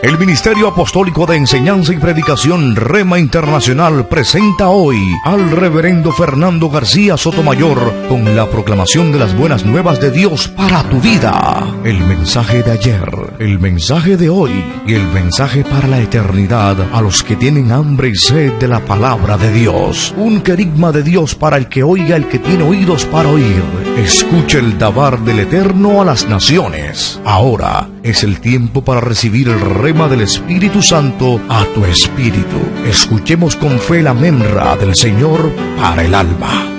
El Ministerio Apostólico de Enseñanza y Predicación Rema Internacional presenta hoy al Reverendo Fernando García Sotomayor con la proclamación de las buenas nuevas de Dios para tu vida. El mensaje de ayer, el mensaje de hoy y el mensaje para la eternidad a los que tienen hambre y sed de la palabra de Dios. Un querigma de Dios para el que oiga, el que tiene oídos para oír. Escuche el dabar del Eterno a las naciones. Ahora es el tiempo para recibir el rema del Espíritu Santo a tu espíritu. Escuchemos con fe la memra del Señor para el alma.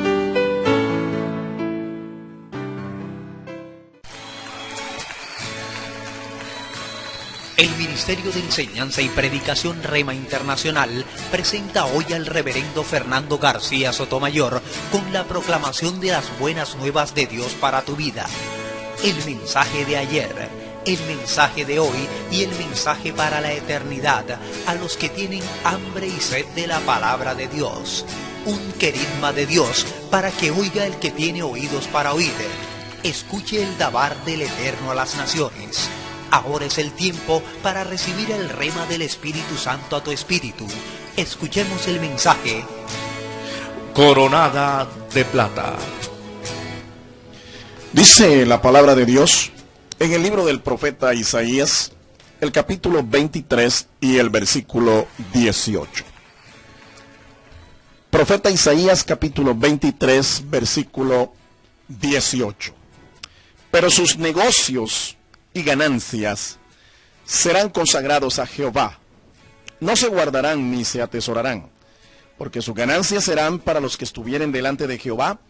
El Ministerio de Enseñanza y Predicación Rema Internacional presenta hoy al Reverendo Fernando García Sotomayor con la proclamación de las buenas nuevas de Dios para tu vida. El mensaje de ayer, el mensaje de hoy y el mensaje para la eternidad a los que tienen hambre y sed de la palabra de Dios. Un querigma de Dios para que oiga el que tiene oídos para oír. Escuche el dabar del Eterno a las naciones. Ahora es el tiempo para recibir el rema del Espíritu Santo a tu espíritu. Escuchemos el mensaje. Coronada de plata. Dice la palabra de Dios en el libro del profeta Isaías, el capítulo 23 y el versículo 18. Profeta Isaías, capítulo 23, versículo 18. Pero sus negocios y ganancias serán consagrados a Jehová. No se guardarán ni se atesorarán, porque sus ganancias serán para los que estuvieren delante de Jehová,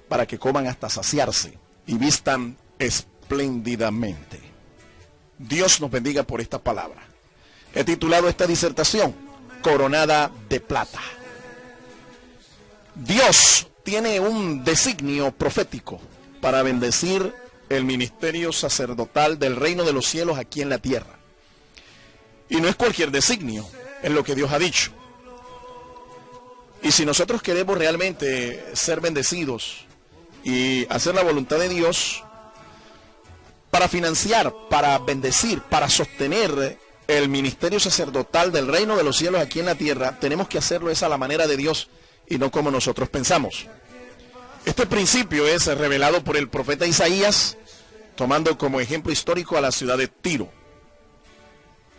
para que coman hasta saciarse y vistan espléndidamente. Dios nos bendiga por esta palabra. He titulado esta disertación, Coronada de plata. Dios tiene un designio profético para bendecir el ministerio sacerdotal del reino de los cielos aquí en la tierra. Y no es cualquier designio, es lo que Dios ha dicho. Y si nosotros queremos realmente ser bendecidos y hacer la voluntad de Dios, para financiar, para bendecir, para sostener el ministerio sacerdotal del reino de los cielos aquí en la tierra, tenemos que hacerlo a la manera de Dios y no como nosotros pensamos. Este principio es revelado por el profeta Isaías, tomando como ejemplo histórico a la ciudad de Tiro.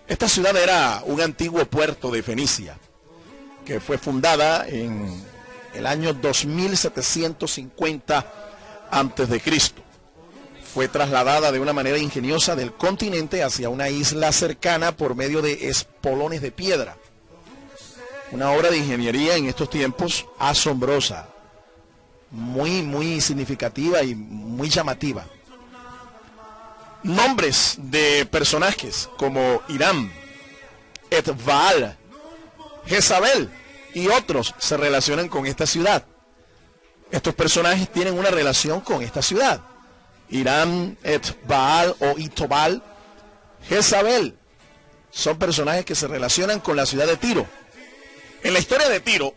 Esta ciudad era un antiguo puerto de Fenicia, que fue fundada en el año 2750 a.C. Fue trasladada de una manera ingeniosa del continente hacia una isla cercana por medio de espolones de piedra. Una obra de ingeniería en estos tiempos asombrosa, muy significativa y muy llamativa. Nombres de personajes como Hiram, Etbaal, Jezabel y otros se relacionan con esta ciudad. Estos personajes tienen una relación con esta ciudad. Hiram, Etbaal o Itobal, Jezabel, son personajes que se relacionan con la ciudad de Tiro. En la historia de Tiro,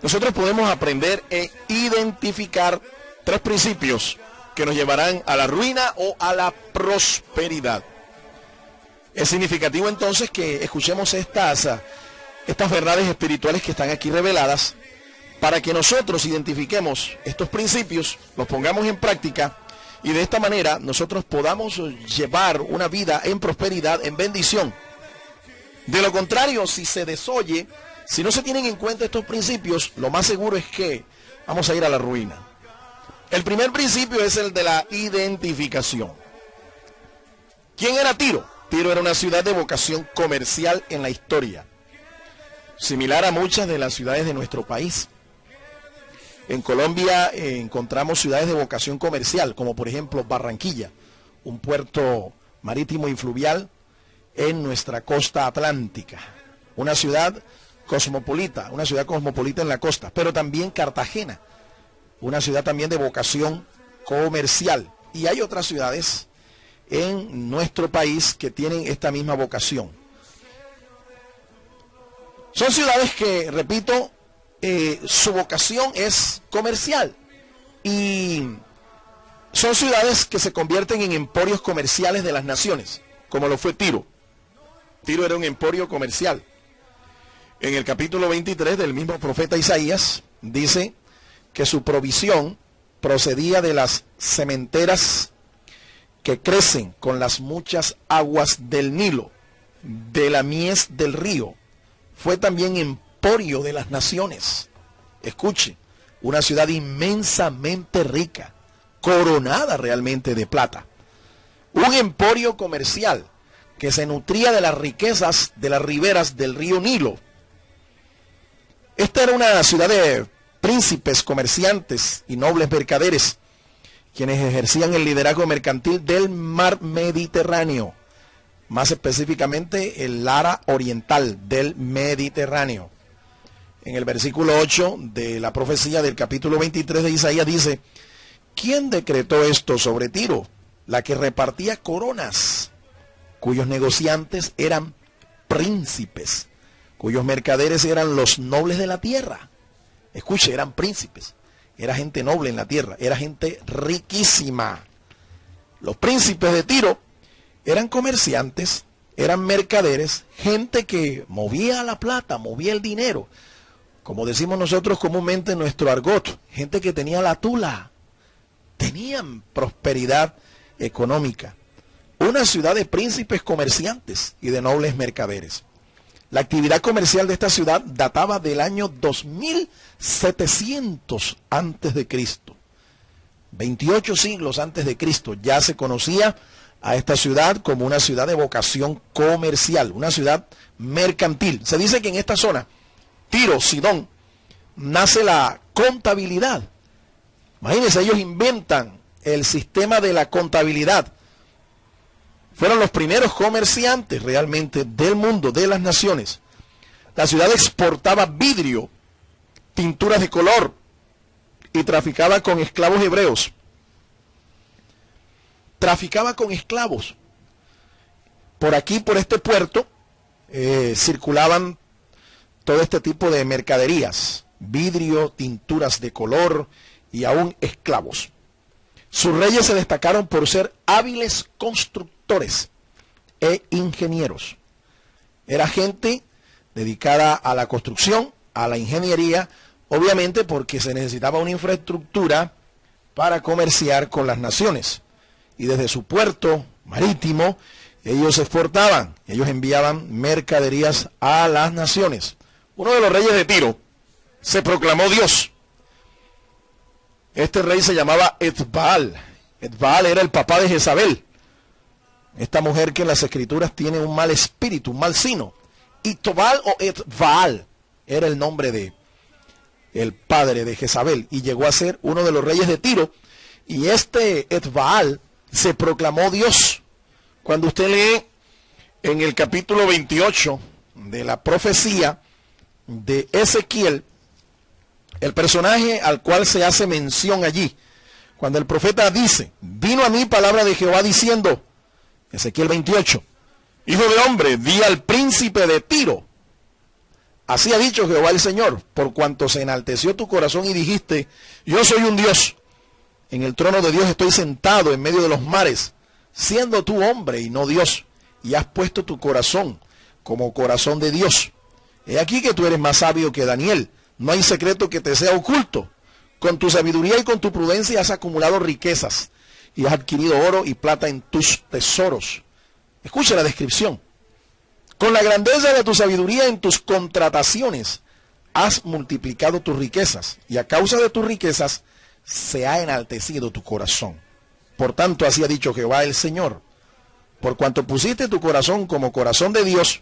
nosotros podemos aprender e identificar tres principios que nos llevarán a la ruina o a la prosperidad. Es significativo entonces que escuchemos estas verdades espirituales que están aquí reveladas, para que nosotros identifiquemos estos principios, los pongamos en práctica y de esta manera nosotros podamos llevar una vida en prosperidad, en bendición. De lo contrario, si se desoye, si no se tienen en cuenta estos principios, lo más seguro es que vamos a ir a la ruina. El primer principio es el de la identificación. ¿Quién era Tiro? Tiro era una ciudad de vocación comercial en la historia, similar a muchas de las ciudades de nuestro país. En Colombia encontramos ciudades de vocación comercial, como por ejemplo Barranquilla, un puerto marítimo y fluvial en nuestra costa atlántica. Una ciudad cosmopolita en la costa, pero también Cartagena, una ciudad también de vocación comercial. Y hay otras ciudades en nuestro país que tienen esta misma vocación. Son ciudades que, repito, su vocación es comercial y son ciudades que se convierten en emporios comerciales de las naciones, como lo fue Tiro. Tiro era un emporio comercial. En el capítulo 23 del mismo profeta Isaías dice que su provisión procedía de las sementeras que crecen con las muchas aguas del Nilo, de la mies del río. Fue también emporio de las naciones. Escuche, una ciudad inmensamente rica, coronada realmente de plata. Un emporio comercial que se nutría de las riquezas de las riberas del río Nilo. Esta era una ciudad de príncipes, comerciantes y nobles mercaderes, quienes ejercían el liderazgo mercantil del mar Mediterráneo, más específicamente el área oriental del Mediterráneo. En el versículo 8 de la profecía del capítulo 23 de Isaías dice: ¿quién decretó esto sobre Tiro? La que repartía coronas, cuyos negociantes eran príncipes, cuyos mercaderes eran los nobles de la tierra. Escuche, eran príncipes, era gente noble en la tierra, era gente riquísima. Los príncipes de Tiro eran comerciantes, eran mercaderes, gente que movía la plata, movía el dinero. Como decimos nosotros comúnmente en nuestro argot, gente que tenía la tula, tenían prosperidad económica. Una ciudad de príncipes comerciantes y de nobles mercaderes. La actividad comercial de esta ciudad databa del año 2700 antes de Cristo. 28 siglos antes de Cristo ya se conocía a esta ciudad como una ciudad de vocación comercial, una ciudad mercantil. Se dice que en esta zona, Tiro, Sidón, nace la contabilidad. Imagínense, ellos inventan el sistema de la contabilidad. Fueron los primeros comerciantes realmente del mundo, de las naciones. La ciudad exportaba vidrio, pinturas de color y traficaba con esclavos hebreos. Traficaba con esclavos. Por aquí, por este puerto, circulaban todo este tipo de mercaderías, vidrio, tinturas de color y aún esclavos. Sus reyes se destacaron por ser hábiles constructores e ingenieros. Era gente dedicada a la construcción, a la ingeniería, obviamente porque se necesitaba una infraestructura para comerciar con las naciones. Y desde su puerto marítimo, ellos exportaban, ellos enviaban mercaderías a las naciones. Uno de los reyes de Tiro se proclamó Dios. Este rey se llamaba Etbaal. Etbaal era el papá de Jezabel, esta mujer que en las escrituras tiene un mal espíritu, un mal sino. Y Tobal o Etbaal era el nombre de el padre de Jezabel y llegó a ser uno de los reyes de Tiro. Y este Etbaal se proclamó Dios. Cuando usted lee en el capítulo 28 de la profecía de Ezequiel, el personaje al cual se hace mención allí, cuando el profeta dice: vino a mí palabra de Jehová diciendo, Ezequiel 28, hijo de hombre, di al príncipe de Tiro, así ha dicho Jehová el Señor, por cuanto se enalteció tu corazón y dijiste, yo soy un Dios, en el trono de Dios estoy sentado en medio de los mares, siendo tú hombre y no Dios, y has puesto tu corazón como corazón de Dios. He aquí que tú eres más sabio que Daniel, no hay secreto que te sea oculto. Con tu sabiduría y con tu prudencia has acumulado riquezas y has adquirido oro y plata en tus tesoros. Escucha la descripción. Con la grandeza de tu sabiduría en tus contrataciones has multiplicado tus riquezas y a causa de tus riquezas se ha enaltecido tu corazón. Por tanto, así ha dicho Jehová el Señor, por cuanto pusiste tu corazón como corazón de Dios,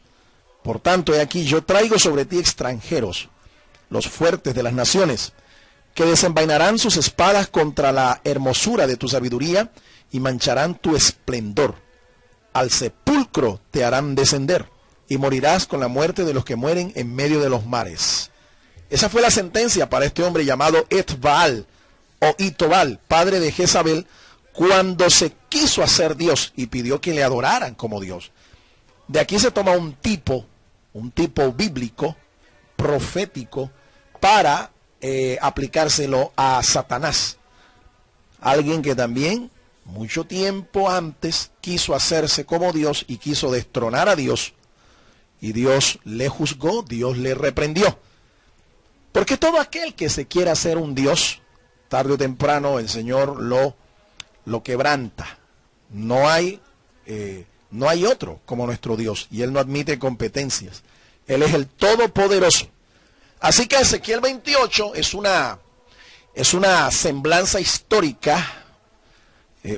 por tanto, he aquí, yo traigo sobre ti extranjeros, los fuertes de las naciones, que desenvainarán sus espadas contra la hermosura de tu sabiduría y mancharán tu esplendor. Al sepulcro te harán descender y morirás con la muerte de los que mueren en medio de los mares. Esa fue la sentencia para este hombre llamado Etbaal o Itobal, padre de Jezabel, cuando se quiso hacer Dios y pidió que le adoraran como Dios. De aquí se toma un tipo bíblico, profético, para aplicárselo a Satanás. Alguien que también, mucho tiempo antes, quiso hacerse como Dios y quiso destronar a Dios, y Dios le juzgó, Dios le reprendió. Porque todo aquel que se quiera hacer un Dios, tarde o temprano el Señor lo quebranta. No hay otro como nuestro Dios, y Él no admite competencias. Él es el Todopoderoso. Así que Ezequiel 28 es una semblanza histórica,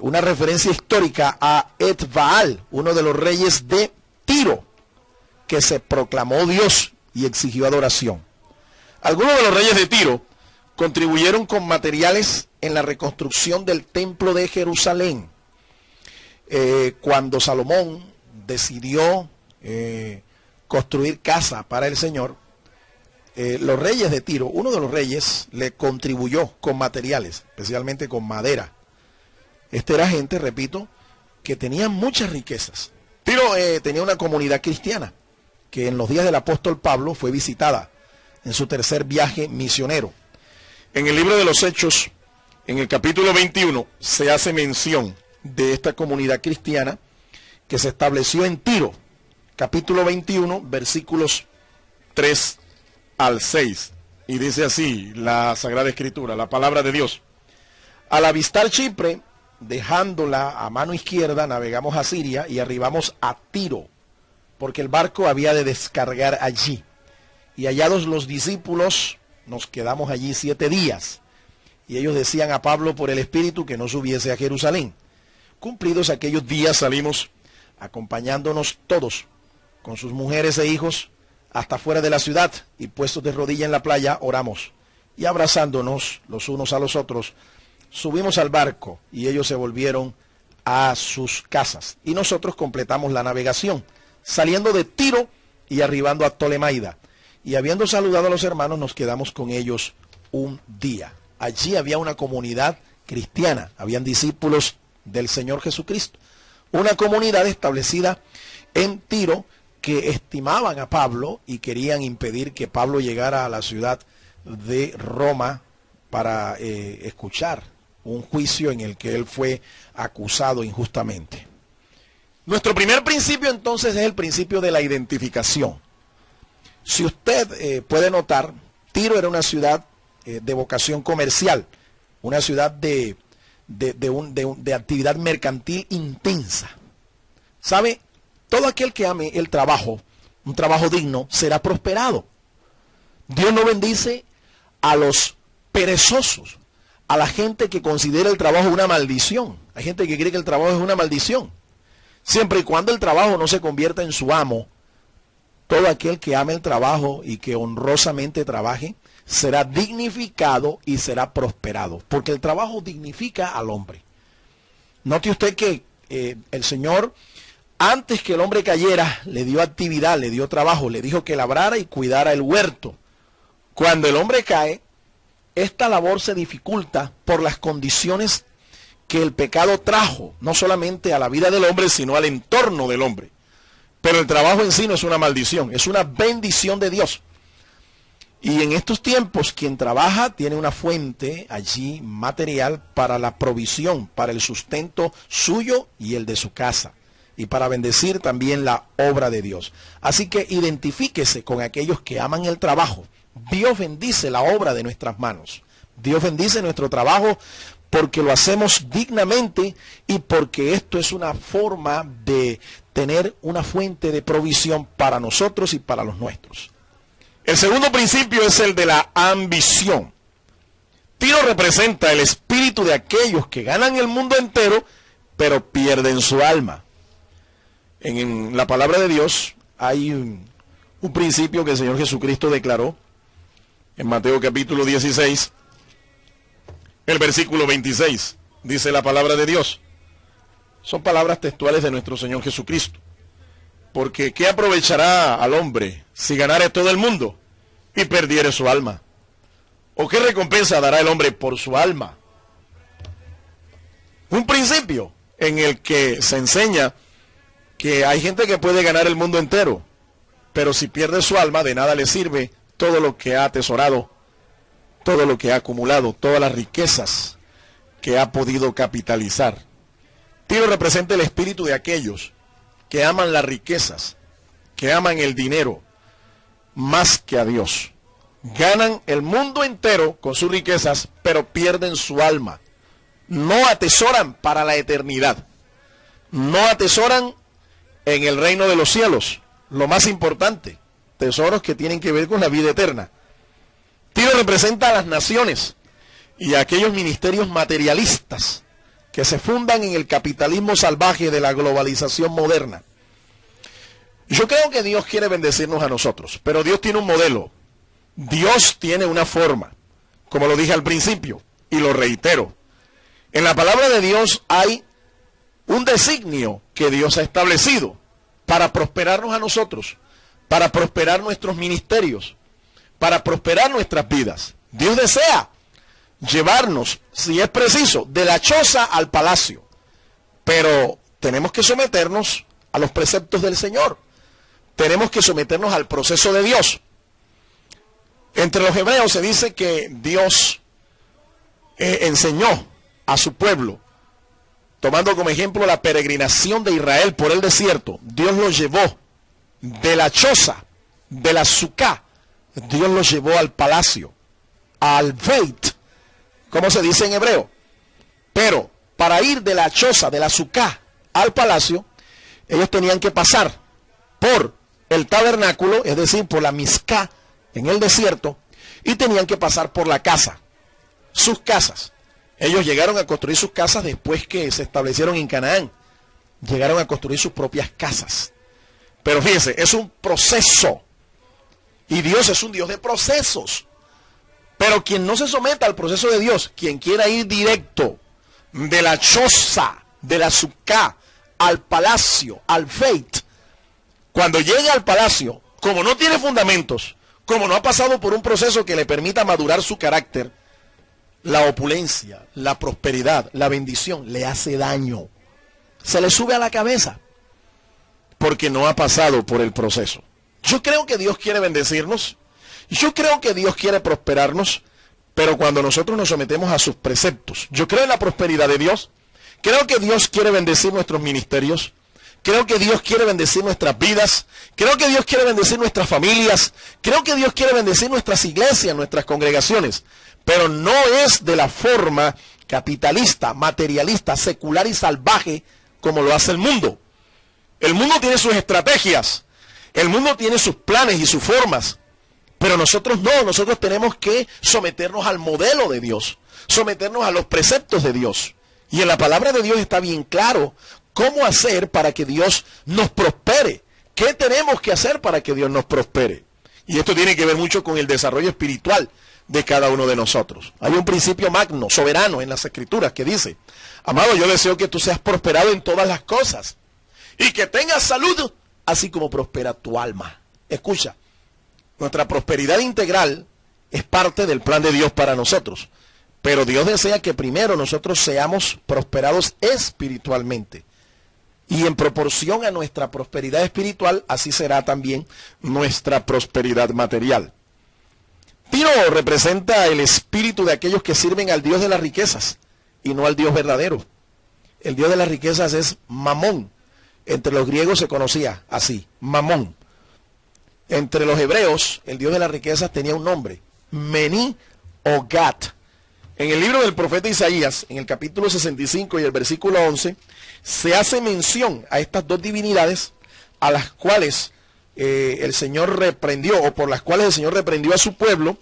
una referencia histórica a Etbaal, uno de los reyes de Tiro, que se proclamó Dios y exigió adoración. Algunos de los reyes de Tiro contribuyeron con materiales en la reconstrucción del templo de Jerusalén. Cuando Salomón decidió construir casa para el Señor, los reyes de Tiro, uno de los reyes le contribuyó con materiales, especialmente con madera. Esta era gente, repito, que tenía muchas riquezas. Tiro tenía una comunidad cristiana que en los días del apóstol Pablo fue visitada en su tercer viaje misionero. En el libro de los Hechos, en el capítulo 21, se hace mención de esta comunidad cristiana que se estableció en Tiro. Capítulo 21, versículos 3 al 6. Y dice así la Sagrada Escritura, la palabra de Dios. Al avistar Chipre, dejándola a mano izquierda, navegamos a Siria y arribamos a Tiro, porque el barco había de descargar allí. Y hallados los discípulos, nos quedamos allí 7 días. Y ellos decían a Pablo por el Espíritu que no subiese a Jerusalén. Cumplidos aquellos días salimos, acompañándonos todos, con sus mujeres e hijos, hasta fuera de la ciudad, y puestos de rodilla en la playa, oramos. Y abrazándonos los unos a los otros, subimos al barco, y ellos se volvieron a sus casas. Y nosotros completamos la navegación, saliendo de Tiro y arribando a Ptolemaida. Y habiendo saludado a los hermanos, nos quedamos con ellos un día. Allí había una comunidad cristiana, habían discípulos del Señor Jesucristo. Una comunidad establecida en Tiro que estimaban a Pablo y querían impedir que Pablo llegara a la ciudad de Roma para escuchar un juicio en el que él fue acusado injustamente. Nuestro primer principio entonces es el principio de la identificación. Si usted puede notar, Tiro era una ciudad de vocación comercial, una ciudad de actividad mercantil intensa. ¿Sabe? Todo aquel que ame el trabajo, un trabajo digno, será prosperado. Dios no bendice a los perezosos, a la gente que considera el trabajo una maldición. Hay gente que cree que el trabajo es una maldición. Siempre y cuando el trabajo no se convierta en su amo, todo aquel que ame el trabajo y que honrosamente trabaje, será dignificado y será prosperado. Porque el trabajo dignifica al hombre. Note usted que el Señor, antes que el hombre cayera, le dio actividad, le dio trabajo, le dijo que labrara y cuidara el huerto. Cuando el hombre cae, esta labor se dificulta por las condiciones que el pecado trajo, no solamente a la vida del hombre, sino al entorno del hombre. Pero el trabajo en sí no es una maldición, es una bendición de Dios. Y en estos tiempos, quien trabaja tiene una fuente allí material para la provisión, para el sustento suyo y el de su casa, y para bendecir también la obra de Dios. Así que identifíquese con aquellos que aman el trabajo. Dios bendice la obra de nuestras manos. Dios bendice nuestro trabajo porque lo hacemos dignamente y porque esto es una forma de tener una fuente de provisión para nosotros y para los nuestros. El segundo principio es el de la ambición. Tiro representa el espíritu de aquellos que ganan el mundo entero, pero pierden su alma. En la palabra de Dios hay un principio que el Señor Jesucristo declaró en Mateo capítulo 16, el versículo 26. Dice la palabra de Dios. Son palabras textuales de nuestro Señor Jesucristo. Porque ¿qué aprovechará al hombre si ganare todo el mundo y perdiere su alma? ¿O qué recompensa dará el hombre por su alma? Un principio en el que se enseña que hay gente que puede ganar el mundo entero, pero si pierde su alma, de nada le sirve todo lo que ha atesorado, todo lo que ha acumulado, todas las riquezas que ha podido capitalizar. Tiro representa el espíritu de aquellos que aman las riquezas, que aman el dinero más que a Dios. Ganan el mundo entero con sus riquezas, pero pierden su alma. No atesoran para la eternidad. No atesoran en el reino de los cielos. Lo más importante, tesoros que tienen que ver con la vida eterna. Tiro representa a las naciones y a aquellos ministerios materialistas que se fundan en el capitalismo salvaje de la globalización moderna. Yo creo que Dios quiere bendecirnos a nosotros, pero Dios tiene un modelo. Dios tiene una forma, como lo dije al principio, y lo reitero. En la palabra de Dios hay un designio que Dios ha establecido para prosperarnos a nosotros, para prosperar nuestros ministerios, para prosperar nuestras vidas. Dios desea llevarnos, si es preciso, de la choza al palacio, pero tenemos que someternos a los preceptos del Señor. Tenemos que someternos al proceso de Dios. Entre los hebreos se dice que Dios enseñó a su pueblo, tomando como ejemplo la peregrinación de Israel por el desierto. Dios los llevó de la choza, de la sucá, Dios los llevó al palacio, al beit, como se dice en hebreo. Pero para ir de la choza, de la sucá, al palacio, ellos tenían que pasar por el tabernáculo, es decir, por la mizcá en el desierto, y tenían que pasar por la casa, sus casas. Ellos llegaron a construir sus casas después que se establecieron en Canaán. Llegaron a construir sus propias casas. Pero fíjense, es un proceso. Y Dios es un Dios de procesos. Pero quien no se someta al proceso de Dios, quien quiera ir directo de la choza, de la sucá, al palacio, al beit, cuando llegue al palacio, como no tiene fundamentos, como no ha pasado por un proceso que le permita madurar su carácter, la opulencia, la prosperidad, la bendición le hace daño. Se le sube a la cabeza porque no ha pasado por el proceso. Yo creo que Dios quiere bendecirnos. Yo creo que Dios quiere prosperarnos, pero cuando nosotros nos sometemos a sus preceptos. Yo creo en la prosperidad de Dios. Creo que Dios quiere bendecir nuestros ministerios. Creo que Dios quiere bendecir nuestras vidas. Creo que Dios quiere bendecir nuestras familias. Creo que Dios quiere bendecir nuestras iglesias, nuestras congregaciones. Pero no es de la forma capitalista, materialista, secular y salvaje como lo hace el mundo. El mundo tiene sus estrategias. El mundo tiene sus planes y sus formas. Pero nosotros no, nosotros tenemos que someternos al modelo de Dios. Someternos a los preceptos de Dios. Y en la palabra de Dios está bien claro cómo hacer para que Dios nos prospere. ¿Qué tenemos que hacer para que Dios nos prospere? Y esto tiene que ver mucho con el desarrollo espiritual de cada uno de nosotros. Hay un principio magno, soberano en las Escrituras que dice: amado, yo deseo que tú seas prosperado en todas las cosas y que tengas salud, así como prospera tu alma. Escucha, nuestra prosperidad integral es parte del plan de Dios para nosotros, pero Dios desea que primero nosotros seamos prosperados espiritualmente. Y en proporción a nuestra prosperidad espiritual, así será también nuestra prosperidad material. Tiro representa el espíritu de aquellos que sirven al Dios de las riquezas y no al Dios verdadero. El Dios de las riquezas es Mamón. Entre los griegos se conocía así, Mamón. Entre los hebreos, el Dios de las riquezas tenía un nombre, Mení o Gat. En el libro del profeta Isaías, en el capítulo 65 y el versículo 11, se hace mención a estas dos divinidades a las cuales el Señor reprendió, o por las cuales el Señor reprendió a su pueblo,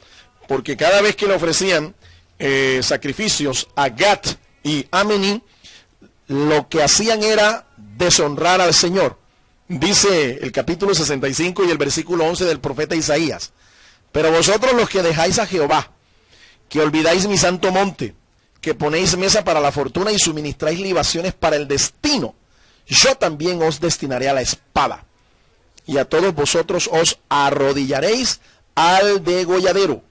porque cada vez que le ofrecían sacrificios a Gat y a Mení, lo que hacían era deshonrar al Señor. Dice el capítulo 65 y el versículo 11 del profeta Isaías: pero vosotros los que dejáis a Jehová, que olvidáis mi santo monte, que ponéis mesa para la fortuna y suministráis libaciones para el destino, yo también os destinaré a la espada, y a todos vosotros os arrodillaréis al degolladero,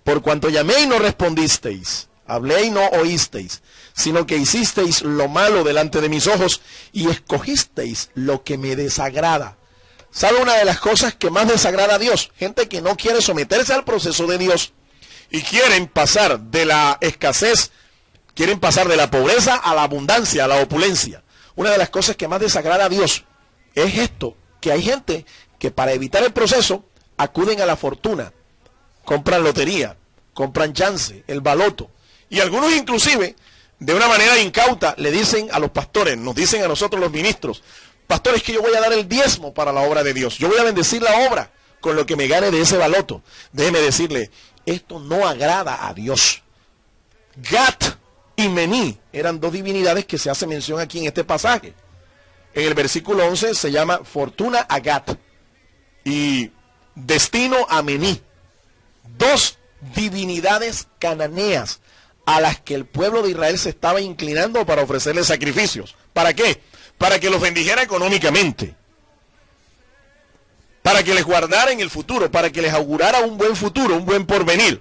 por cuanto llamé y no respondisteis, hablé y no oísteis, sino que hicisteis lo malo delante de mis ojos y escogisteis lo que me desagrada. ¿Sabe una de las cosas que más desagrada a Dios? Gente que no quiere someterse al proceso de Dios y quieren pasar de la escasez, quieren pasar de la pobreza a la abundancia, a la opulencia. Una de las cosas que más desagrada a Dios es esto, que hay gente que para evitar el proceso acuden a la fortuna, compran lotería, compran chance, el baloto. Y algunos inclusive, de una manera incauta, le dicen a los pastores, nos dicen a nosotros los ministros, pastores, que yo voy a dar el diezmo para la obra de Dios. Yo voy a bendecir la obra con lo que me gane de ese baloto. Déjeme decirle, esto no agrada a Dios. Gat y Mení eran dos divinidades que se hace mención aquí en este pasaje. En el versículo 11 se llama fortuna a Gat y destino a Mení. Dos divinidades cananeas a las que el pueblo de Israel se estaba inclinando para ofrecerles sacrificios. ¿Para qué? Para que los bendijera económicamente, para que les guardara en el futuro, para que les augurara un buen futuro, un buen porvenir.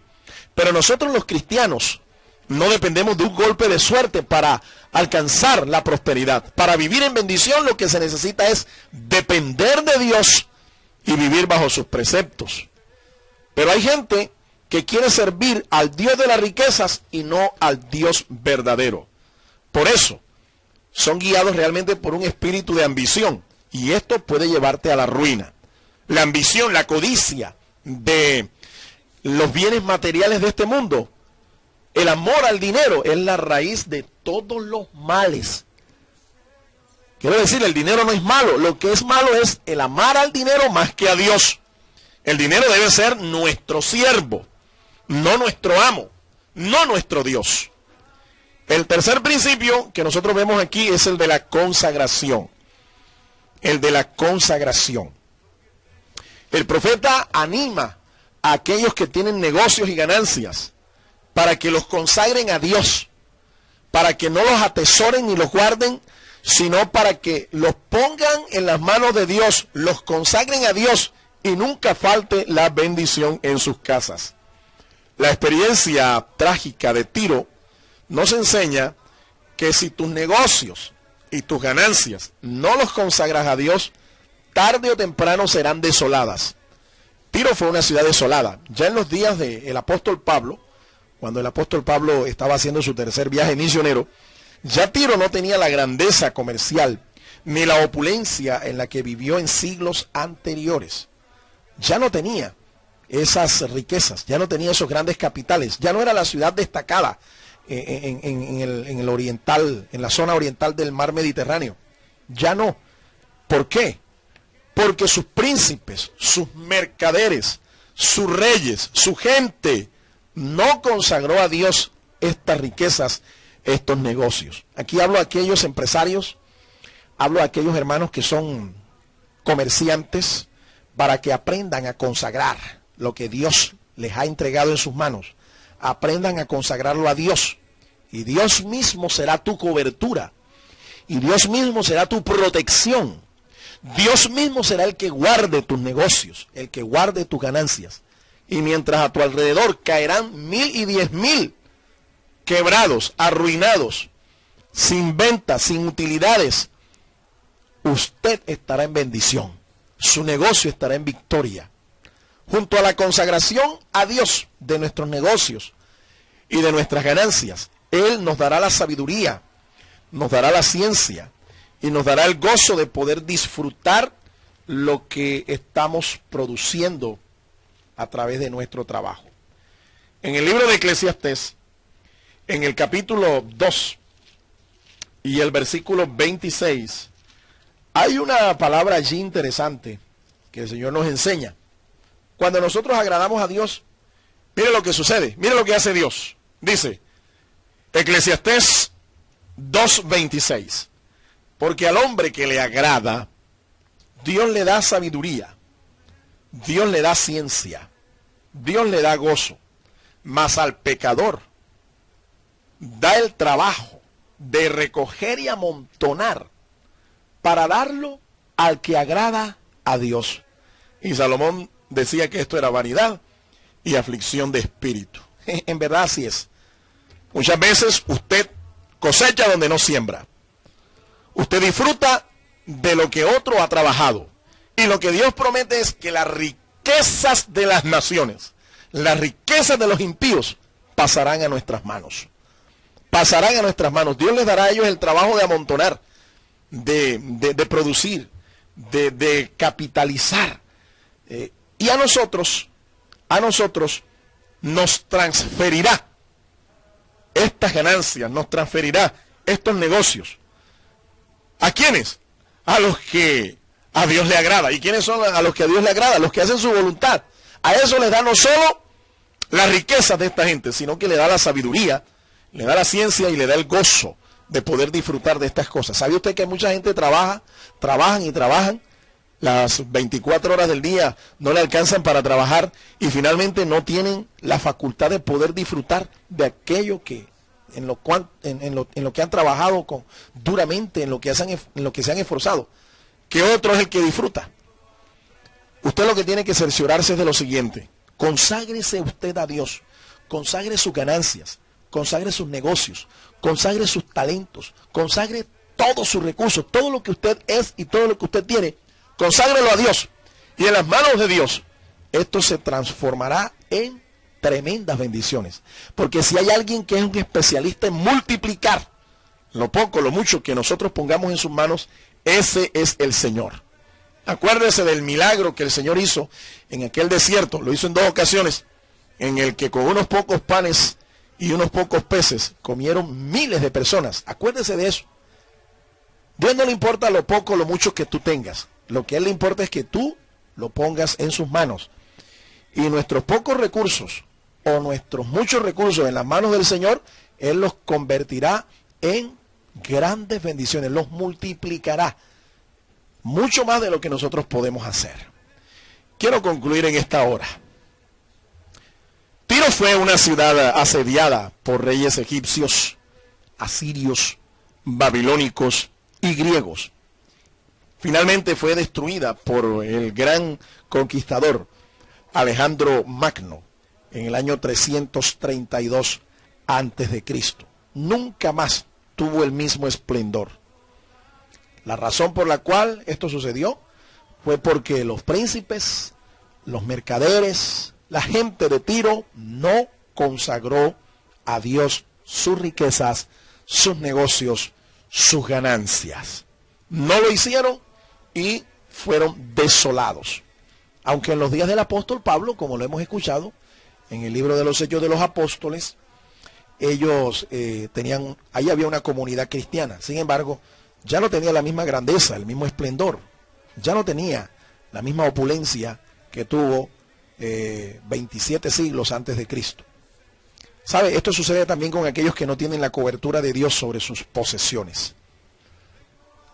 Pero nosotros los cristianos no dependemos de un golpe de suerte para alcanzar la prosperidad. Para vivir en bendición lo que se necesita es depender de Dios y vivir bajo sus preceptos. Pero hay gente que quiere servir al Dios de las riquezas y no al Dios verdadero. Por eso son guiados realmente por un espíritu de ambición, y esto puede llevarte a la ruina. La ambición, la codicia de los bienes materiales de este mundo, el amor al dinero es la raíz de todos los males. Quiero decir, el dinero no es malo, lo que es malo es el amar al dinero más que a Dios. El dinero debe ser nuestro siervo, no nuestro amo, no nuestro Dios. El tercer principio que nosotros vemos aquí es el de la consagración. El de la consagración. El profeta anima a aquellos que tienen negocios y ganancias para que los consagren a Dios, para que no los atesoren ni los guarden, sino para que los pongan en las manos de Dios, los consagren a Dios y nunca falte la bendición en sus casas. La experiencia trágica de Tiro nos enseña que si tus negocios y tus ganancias no los consagras a Dios, tarde o temprano serán desoladas. Tiro fue una ciudad desolada. Ya en los días del apóstol Pablo, cuando el apóstol Pablo estaba haciendo su tercer viaje misionero, ya Tiro no tenía la grandeza comercial ni la opulencia en la que vivió en siglos anteriores. Ya no tenía esas riquezas, ya no tenía esos grandes capitales, ya no era la ciudad destacada en el oriental, en la zona oriental del mar Mediterráneo. Ya no. ¿Por qué? Porque sus príncipes, sus mercaderes, sus reyes, su gente no consagró a Dios estas riquezas, estos negocios. Aquí hablo a aquellos empresarios, hablo a aquellos hermanos que son comerciantes, para que aprendan a consagrar lo que Dios les ha entregado en sus manos. Aprendan a consagrarlo a Dios. Y Dios mismo será tu cobertura. Y Dios mismo será tu protección. Dios mismo será el que guarde tus negocios, el que guarde tus ganancias. Y mientras a tu alrededor caerán 1000 y 10,000 quebrados, arruinados, sin ventas, sin utilidades, usted estará en bendición. Su negocio estará en victoria. Junto a la consagración a Dios de nuestros negocios y de nuestras ganancias, Él nos dará la sabiduría, nos dará la ciencia y nos dará el gozo de poder disfrutar lo que estamos produciendo a través de nuestro trabajo. En el libro de Eclesiastés, en el capítulo 2 y el versículo 26, hay una palabra allí interesante que el Señor nos enseña. Cuando nosotros agradamos a Dios, mire lo que sucede, mire lo que hace Dios. Dice, Eclesiastés 2:26, porque al hombre que le agrada, Dios le da sabiduría, Dios le da ciencia, Dios le da gozo, mas al pecador da el trabajo de recoger y amontonar para darlo al que agrada a Dios. Y Salomón decía que esto era vanidad y aflicción de espíritu. En verdad así es. Muchas veces usted cosecha donde no siembra. Usted disfruta de lo que otro ha trabajado. Y lo que Dios promete es que las riquezas de las naciones, las riquezas de los impíos, pasarán a nuestras manos. Pasarán a nuestras manos. Dios les dará a ellos el trabajo de amontonar, de producir, de capitalizar. Y a nosotros nos transferirá estas ganancias, nos transferirá estos negocios. ¿A quiénes? A los que a Dios le agrada. ¿Y quiénes son a los que a Dios le agrada? Los que hacen su voluntad. A eso les da no solo las riquezas de esta gente, sino que le da la sabiduría, le da la ciencia y le da el gozo de poder disfrutar de estas cosas. ¿Sabe usted que mucha gente trabajan las 24 horas del día, no le alcanzan para trabajar y finalmente no tienen la facultad de poder disfrutar de aquello que en lo que han trabajado duramente, en lo que se han esforzado? Que otro es el que disfruta. Usted lo que tiene que cerciorarse es de lo siguiente: conságrese usted a Dios, consagre sus ganancias, consagre sus negocios, consagre sus talentos, consagre todos sus recursos, todo lo que usted es y todo lo que usted tiene, conságrelo a Dios. Y en las manos de Dios, esto se transformará en tremendas bendiciones. Porque si hay alguien que es un especialista en multiplicar lo poco, lo mucho que nosotros pongamos en sus manos, ese es el Señor. Acuérdese del milagro que el Señor hizo en aquel desierto. Lo hizo en 2 ocasiones, en el que con unos pocos panes y unos pocos peces comieron miles de personas. Acuérdese de eso. Dios no le importa lo poco o lo mucho que tú tengas. Lo que a Él le importa es que tú lo pongas en sus manos. Y nuestros pocos recursos o nuestros muchos recursos en las manos del Señor, Él los convertirá en grandes bendiciones, los multiplicará mucho más de lo que nosotros podemos hacer. Quiero concluir en esta hora. Tiro fue una ciudad asediada por reyes egipcios, asirios, babilónicos y griegos. Finalmente fue destruida por el gran conquistador Alejandro Magno en el año 332 a.C. Nunca más tuvo el mismo esplendor. La razón por la cual esto sucedió fue porque los príncipes, los mercaderes, la gente de Tiro no consagró a Dios sus riquezas, sus negocios, sus ganancias. No lo hicieron y fueron desolados. Aunque en los días del apóstol Pablo, como lo hemos escuchado en el libro de los Hechos de los Apóstoles, ellos ahí había una comunidad cristiana. Sin embargo, ya no tenía la misma grandeza, el mismo esplendor. Ya no tenía la misma opulencia que tuvo 27 siglos antes de Cristo. ¿Sabe? Esto sucede también con aquellos que no tienen la cobertura de Dios sobre sus posesiones.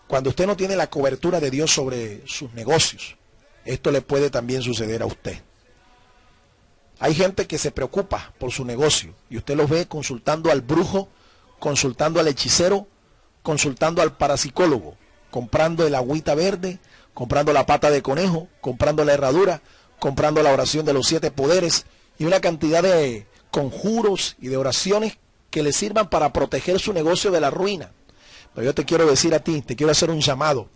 Cuando usted no tiene la cobertura de Dios sobre sus negocios, esto le puede también suceder a usted. Hay gente que se preocupa por su negocio y usted los ve consultando al brujo, consultando al hechicero, consultando al parapsicólogo, comprando el agüita verde, comprando la pata de conejo, comprando la herradura, comprando la oración de los 7 poderes y una cantidad de conjuros y de oraciones que le sirvan para proteger su negocio de la ruina. Pero yo te quiero decir a ti, te quiero hacer un llamado.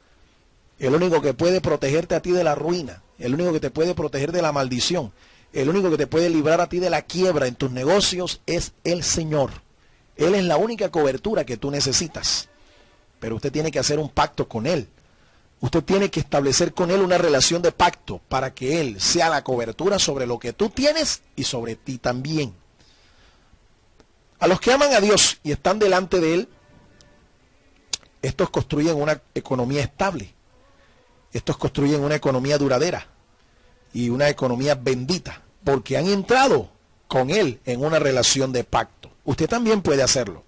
El único que puede protegerte a ti de la ruina, el único que te puede proteger de la maldición, el único que te puede librar a ti de la quiebra en tus negocios es el Señor. Él es la única cobertura que tú necesitas. Pero usted tiene que hacer un pacto con Él. Usted tiene que establecer con Él una relación de pacto para que Él sea la cobertura sobre lo que tú tienes y sobre ti también. A los que aman a Dios y están delante de Él, estos construyen una economía estable. Estos construyen una economía duradera y una economía bendita, porque han entrado con Él en una relación de pacto. Usted también puede hacerlo.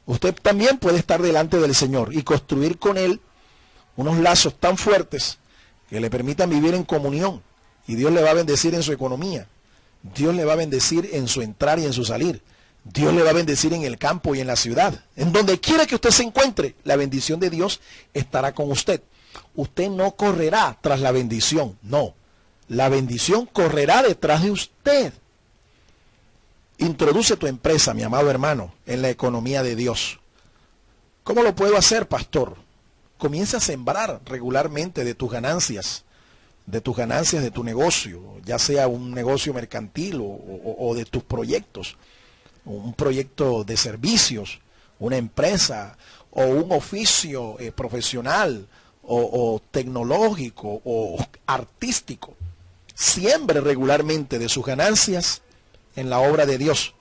Usted también puede estar delante del Señor y construir con Él unos lazos tan fuertes que le permitan vivir en comunión. Y Dios le va a bendecir en su economía. Dios le va a bendecir en su entrar y en su salir. Dios le va a bendecir en el campo y en la ciudad. En donde quiera que usted se encuentre, la bendición de Dios estará con usted. Usted no correrá tras la bendición, no. La bendición correrá detrás de usted. Introduce tu empresa, mi amado hermano, en la economía de Dios. ¿Cómo lo puedo hacer, pastor? Comienza a sembrar regularmente de tus ganancias de tu negocio, ya sea un negocio mercantil o de tus proyectos, un proyecto de servicios, una empresa o un oficio profesional o tecnológico o artístico. Siembre regularmente de sus ganancias en la obra de Dios.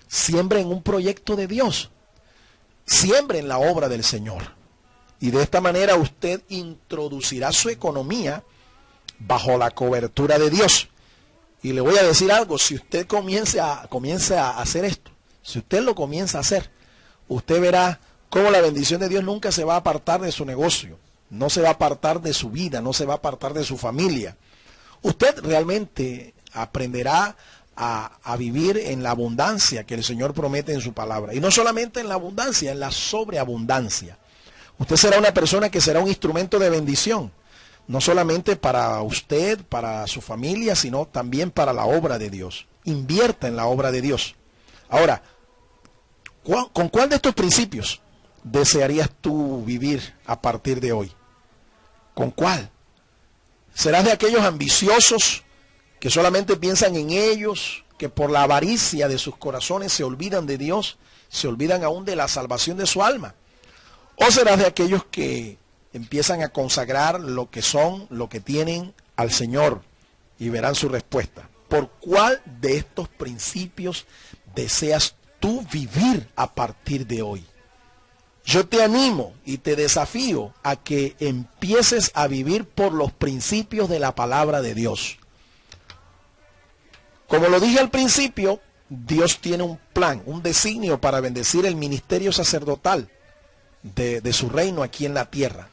Siembre en un proyecto de Dios. Siembre en la obra del Señor. Y de esta manera usted introducirá su economía bajo la cobertura de Dios. Y le voy a decir algo, si usted comienza a hacer esto, si usted lo comienza a hacer, usted verá cómo la bendición de Dios nunca se va a apartar de su negocio, no se va a apartar de su vida, no se va a apartar de su familia. Usted realmente aprenderá a vivir en la abundancia que el Señor promete en su palabra. Y no solamente en la abundancia, en la sobreabundancia. Usted será una persona que será un instrumento de bendición. No solamente para usted, para su familia, sino también para la obra de Dios. Invierta en la obra de Dios. Ahora, ¿con cuál de estos principios desearías tú vivir a partir de hoy? ¿Con cuál? ¿Serás de aquellos ambiciosos que solamente piensan en ellos, que por la avaricia de sus corazones se olvidan de Dios, se olvidan aún de la salvación de su alma? ¿O serás de aquellos que empiezan a consagrar lo que son, lo que tienen al Señor y verán su respuesta? ¿Por cuál de estos principios deseas tú vivir a partir de hoy? Yo te animo y te desafío a que empieces a vivir por los principios de la palabra de Dios. Como lo dije al principio, Dios tiene un plan, un designio para bendecir el ministerio sacerdotal de su reino aquí en la tierra.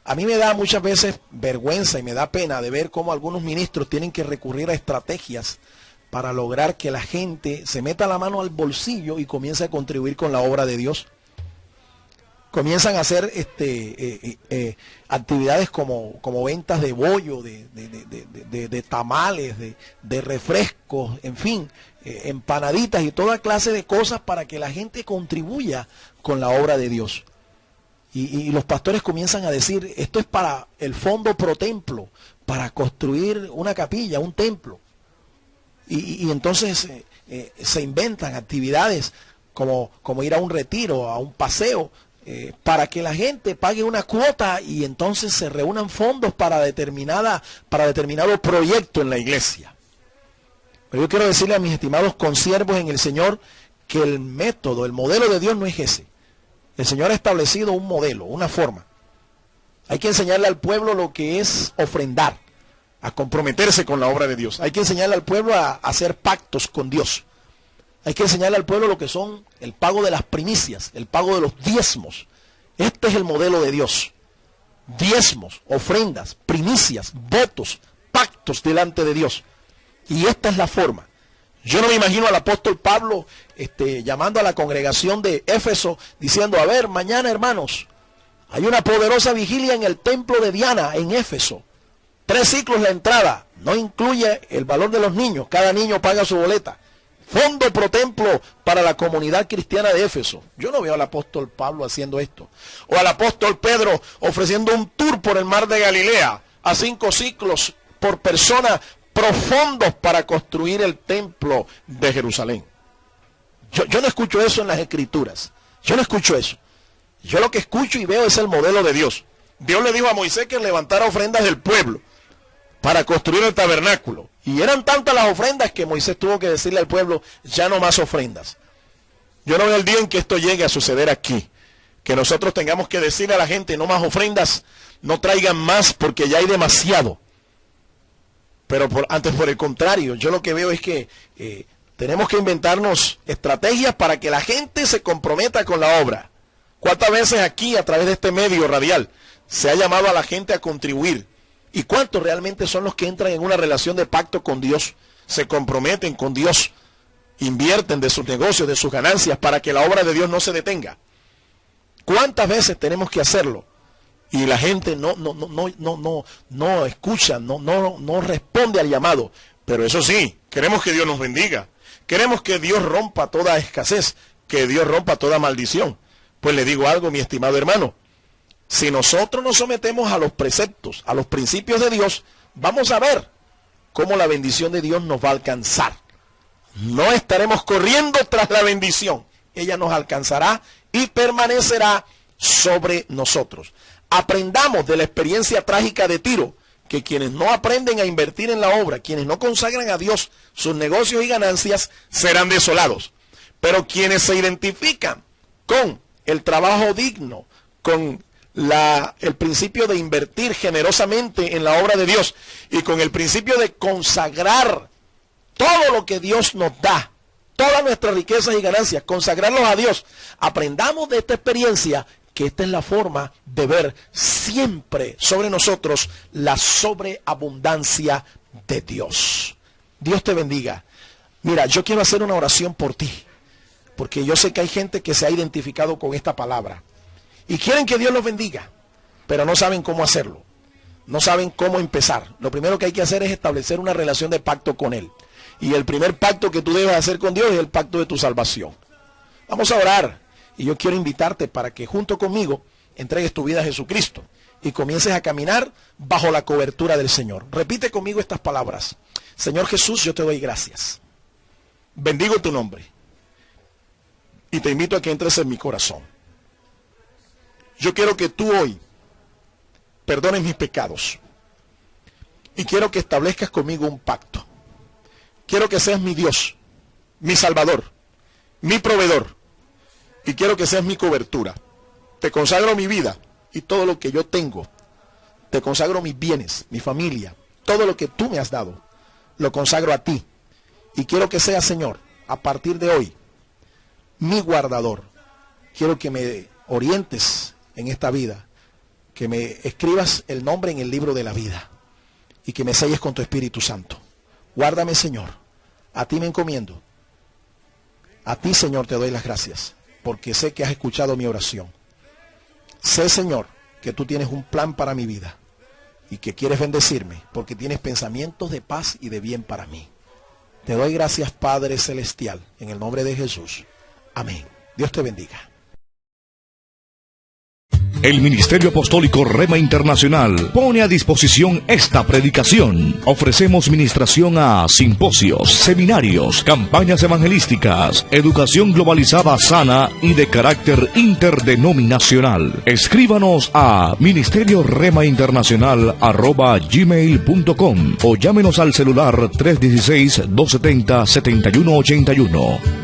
A mí me da muchas veces vergüenza y me da pena de ver cómo algunos ministros tienen que recurrir a estrategias para lograr que la gente se meta la mano al bolsillo y comience a contribuir con la obra de Dios. Comienzan a hacer actividades como ventas de bollo, de tamales, de refrescos, en fin, empanaditas y toda clase de cosas para que la gente contribuya con la obra de Dios. Y los pastores comienzan a decir, esto es para el fondo pro templo, para construir una capilla, un templo. Y entonces se inventan actividades como ir a un retiro, a un paseo, para que la gente pague una cuota y entonces se reúnan fondos para determinado proyecto en la iglesia. Pero yo quiero decirle a mis estimados consiervos en el Señor que el método, el modelo de Dios no es ese. El Señor ha establecido un modelo, una forma. Hay que enseñarle al pueblo lo que es ofrendar, a comprometerse con la obra de Dios. Hay que enseñarle al pueblo a hacer pactos con Dios. Hay que enseñarle al pueblo lo que son el pago de las primicias, el pago de los diezmos. Este es el modelo de Dios. Diezmos, ofrendas, primicias, votos, pactos delante de Dios. Y esta es la forma. Yo no me imagino al apóstol Pablo llamando a la congregación de Éfeso diciendo, a ver, mañana hermanos, hay una poderosa vigilia en el templo de Diana en Éfeso. 3 ciclos la entrada, no incluye el valor de los niños, cada niño paga su boleta. Fondo pro templo para la comunidad cristiana de Éfeso. Yo no veo al apóstol Pablo haciendo esto. O al apóstol Pedro ofreciendo un tour por el mar de Galilea a 5 ciclos por persona profundos para construir el templo de Jerusalén. Yo no escucho eso en las escrituras. Yo no escucho eso. Yo lo que escucho y veo es el modelo de Dios. Dios le dijo a Moisés que levantara ofrendas del pueblo para construir el tabernáculo. Y eran tantas las ofrendas que Moisés tuvo que decirle al pueblo, ya no más ofrendas. Yo no veo el día en que esto llegue a suceder aquí. Que nosotros tengamos que decirle a la gente, no más ofrendas, no traigan más porque ya hay demasiado. Pero antes por el contrario, yo lo que veo es que tenemos que inventarnos estrategias para que la gente se comprometa con la obra. ¿Cuántas veces aquí a través de este medio radial se ha llamado a la gente a contribuir? ¿Y cuántos realmente son los que entran en una relación de pacto con Dios? Se comprometen con Dios, invierten de sus negocios, de sus ganancias para que la obra de Dios no se detenga. ¿Cuántas veces tenemos que hacerlo? Y la gente no escucha, no responde al llamado. Pero eso sí, queremos que Dios nos bendiga. Queremos que Dios rompa toda escasez, que Dios rompa toda maldición. Pues le digo algo, mi estimado hermano. Si nosotros nos sometemos a los preceptos, a los principios de Dios, vamos a ver cómo la bendición de Dios nos va a alcanzar. No estaremos corriendo tras la bendición. Ella nos alcanzará y permanecerá sobre nosotros. Aprendamos de la experiencia trágica de Tiro, que quienes no aprenden a invertir en la obra, quienes no consagran a Dios sus negocios y ganancias, serán desolados. Pero quienes se identifican con el trabajo digno, con el principio de invertir generosamente en la obra de Dios y con el principio de consagrar todo lo que Dios nos da, todas nuestras riquezas y ganancias, consagrarlos a Dios. Aprendamos de esta experiencia que esta es la forma de ver siempre sobre nosotros la sobreabundancia de Dios. Dios te bendiga. Mira, yo quiero hacer una oración por ti, porque yo sé que hay gente que se ha identificado con esta palabra y quieren que Dios los bendiga, pero no saben cómo hacerlo, no saben cómo empezar. Lo primero que hay que hacer es establecer una relación de pacto con Él. Y el primer pacto que tú debes hacer con Dios es el pacto de tu salvación. Vamos a orar. Y yo quiero invitarte para que junto conmigo entregues tu vida a Jesucristo y comiences a caminar bajo la cobertura del Señor. Repite conmigo estas palabras. Señor Jesús, yo te doy gracias. Bendigo tu nombre. Y te invito a que entres en mi corazón. Yo quiero que tú hoy perdones mis pecados. Y quiero que establezcas conmigo un pacto. Quiero que seas mi Dios, mi Salvador, mi proveedor. Y quiero que seas mi cobertura. Te consagro mi vida y todo lo que yo tengo. Te consagro mis bienes, mi familia, todo lo que tú me has dado. Lo consagro a ti. Y quiero que seas, Señor, a partir de hoy, mi guardador. Quiero que me orientes en esta vida. Que me escribas el nombre en el libro de la vida. Y que me selles con tu Espíritu Santo. Guárdame, Señor. A ti me encomiendo. A ti, Señor, te doy las gracias. Porque sé que has escuchado mi oración. Sé, Señor, que tú tienes un plan para mi vida y que quieres bendecirme porque tienes pensamientos de paz y de bien para mí. Te doy gracias, Padre Celestial, en el nombre de Jesús. Amén. Dios te bendiga. El Ministerio Apostólico Rema Internacional pone a disposición esta predicación. Ofrecemos ministración a simposios, seminarios, campañas evangelísticas, educación globalizada sana y de carácter interdenominacional. Escríbanos a ministerioremainternacional@gmail.com o llámenos al celular 316-270-7181.